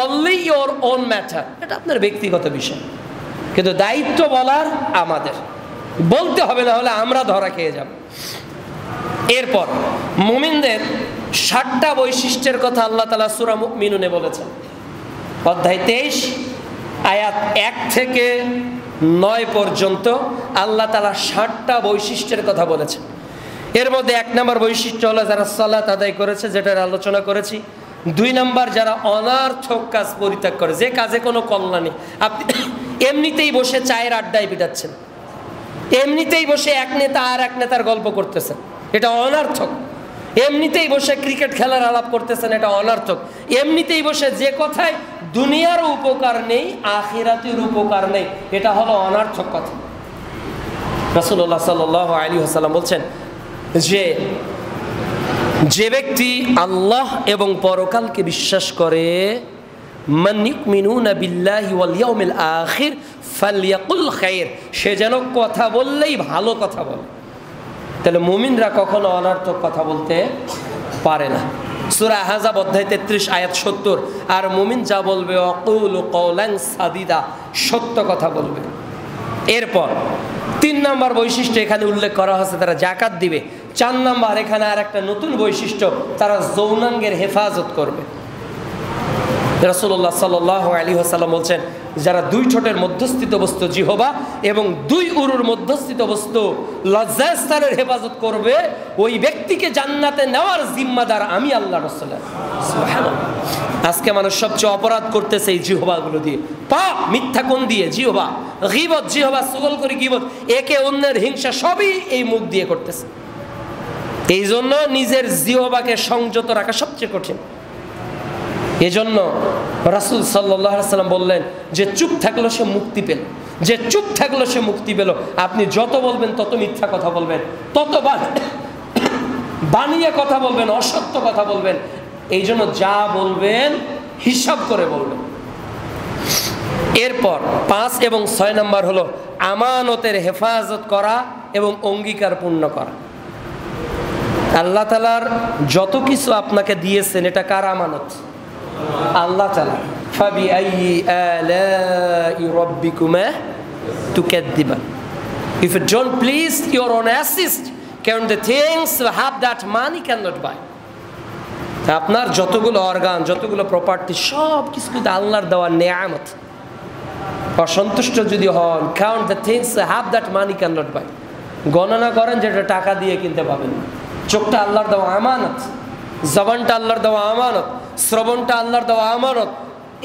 Only your own matter, এটা আপনার ব্যক্তিগত বিষয়, কিন্তু দায়িত্ব বলার আমাদের, বলতে হবে, না হলে আমরা ধরা খেয়ে যাব। এরপর মুমিনদের 7টা বৈশিষ্ট্যের কথা আল্লাহ তাআলা সূরা মুমিনুনে বলেছেন, অধ্যায় 23 আয়াত 1 থেকে 9 পর্যন্ত আল্লাহ তাআলা 7টা বৈশিষ্ট্যের কথা বলেছেন। এর মধ্যে 1 নম্বর বৈশিষ্ট্য হলো যারা সালাত আদায় করেছে, যেটার আলোচনা করেছি। 2 নম্বর যারা অনার্থক কাজ পরিত্যাগ করে, যে কাজে কোনো কল্যাণ নেই। আপনি এমনিতেই বসে চায়ের আড্ডায় পিটাচ্ছেন, এমনিতেই বসে এক নেতা আর এক নেতার গল্প করতেছেন, এটা অনার্থক। এমনিতেই বসে ক্রিকেট খেলার আলাপ করতেছেন, এটা অনার্থক। এমনিতেই বসে যে কথায় দুনিয়ার উপকার নেই, আখিরাতের উপকার নেই, এটা হলো অনার্থক কথা। রাসূলুল্লাহ সাল্লাল্লাহু আলাইহি ওয়াসাল্লাম বলছেন যে ব্যক্তি আল্লাহ এবং পরকালকে বিশ্বাস করে, মান ইউমিনুনা বিল্লাহি ওয়াল ইয়াউমিল আখির ফালইয়াকুল খায়র, সে যেন কথা বললেই ভালো কথা বলে। তাহলে মুমিনরা কখনো অনার্থক কথা বলতে পারে না। সূরা আহজাব অধ্যায় 33 আয়াত 70, আর মুমিন যা বলবে অকুলু কওলান সাদিদা, সত্য কথা বলবে। এরপর 3 নম্বর বৈশিষ্ট্য এখানে উল্লেখ করা হয়েছে, তারা যাকাত দিবে। 4 নম্বর এখানে আর একটা নতুন বৈশিষ্ট্য, তারা যৌনাঙ্গের হেফাজত করবে। রাসূলুল্লাহ সাল্লাল্লাহু আলাইহি ওয়াসাল্লাম বলছেন, যারা 2 ঠোঁটের মধ্যস্থিত বস্তু জিহবা এবং 2 উরুর মধ্যস্থিত বস্তু লজ্জাস্থানের হেফাজত করবে, ওই ব্যক্তিকে জান্নাতে নেওয়ার জিম্মাদার আমি আল্লাহ রাসূল। সুবহানাল্লাহ। আজকে মানুষ সবচেয়ে অপরাধ করতেছে এই জিহবাগুলো দিয়ে। পাপ, মিথ্যা কোন দিয়ে? জিহবা। গীবত, জিহবা সুগল করে গীবত, একে অন্যের হিংসা সবই এই মুখ দিয়ে করতেছে। এই জন্য নিজের জিহবাকে সংযত রাখা সবচেয়ে কঠিন। এজন্য রাসূল সাল্লাল্লাহু আলাইহি ওয়াসাল্লাম বললেন যে চুপ থাকলো সে মুক্তি পেল, যে চুপ থাকলো সে মুক্তি পেল। আপনি যত বলবেন তত মিথ্যা কথা বলবেন, তত বানিয়ে কথা বলবেন, অসত্য কথা বলবেন। এই জন্য যা বলবেন হিসাব করে বলবেন। এরপর 5 এবং 6 নম্বর হলো আমানতের হেফাজত করা এবং অঙ্গীকার পূর্ণ করা। আল্লাহ তাআলার যত কিছু আপনাকে দিয়েছেন, এটা কার আমানত? আল্লাহ তাআলা। ফাবিআইয়ি আলাই রাব্বিকুমা তুকাদ্দিবান। If you don't please your own assist, count the things you have that money cannot buy. আপনার যতগুলো অর্গান, যতগুলো প্রপার্টি, সব কিছু কিন্তু আল্লাহর দেওয়া নেয়ামত। অসন্তুষ্ট যদি হন, count the things you have that money cannot buy. গণনা করেন যেটা টাকা দিয়ে কিনতে পাবেন। চোখটা আল্লাহর দেওয়া আমানত, জবানটা আল্লাহর দেওয়া আমানত, শ্রবণটা আল্লাহর দেওয়া আমানত,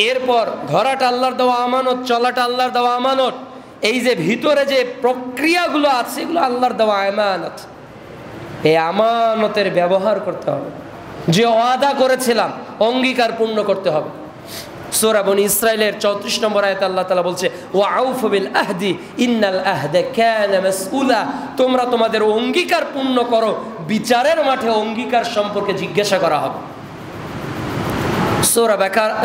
এরপর ধরাটা আল্লাহর দেওয়া আমানত, চলাটা আল্লাহর দেওয়া আমানত। এই যে ভিতরে যে প্রক্রিয়াগুলো আছে, এগুলো আল্লাহর দেওয়া আমানত। এই আমানতের ব্যবহার করতে হবে। যে ওয়াদা করেছিলাম, অঙ্গীকার পূর্ণ করতে হবে। সূরা বনী ইসরাঈলের 34 নম্বর আয়াতে আল্লাহ তাআলা বলছে, ওয়া আউফু বিল আহদি ইন্নাল আহদা কানা মাসউলা, তোমরা তোমাদের অঙ্গীকার পূর্ণ করো, বিচারের মাঠে অঙ্গীকার সম্পর্কে জিজ্ঞাসা করা হবে। সূরা বাকারা,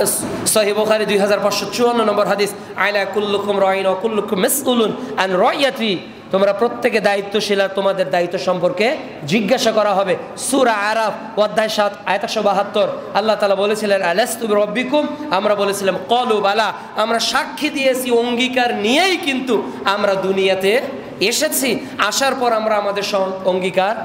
সহিহ বুখারী 2554 নম্বর হাদিস, আলা কুল্লুকুম রাঈন ওয়া কুল্লুকুম মাসউলুন আন রাইয়াতি, তোমরা প্রত্যেকে দায়িত্বশীল, আর তোমাদের দায়িত্ব সম্পর্কে জিজ্ঞাসা করা হবে। সূরা আরাফ অধ্যায় 7 আয়াত 172 আল্লাহ তাআলা বলেছিলেন, আলাস্তু বিরাব্বিকুম, আমরা বলেছিলাম ক্বালু বালা, আমরা সাক্ষী দিয়েছি, অঙ্গীকার নিয়েই কিন্তু আমরা দুনিয়াতে এসেছি। আসার পর আমরা আমাদের অঙ্গীকার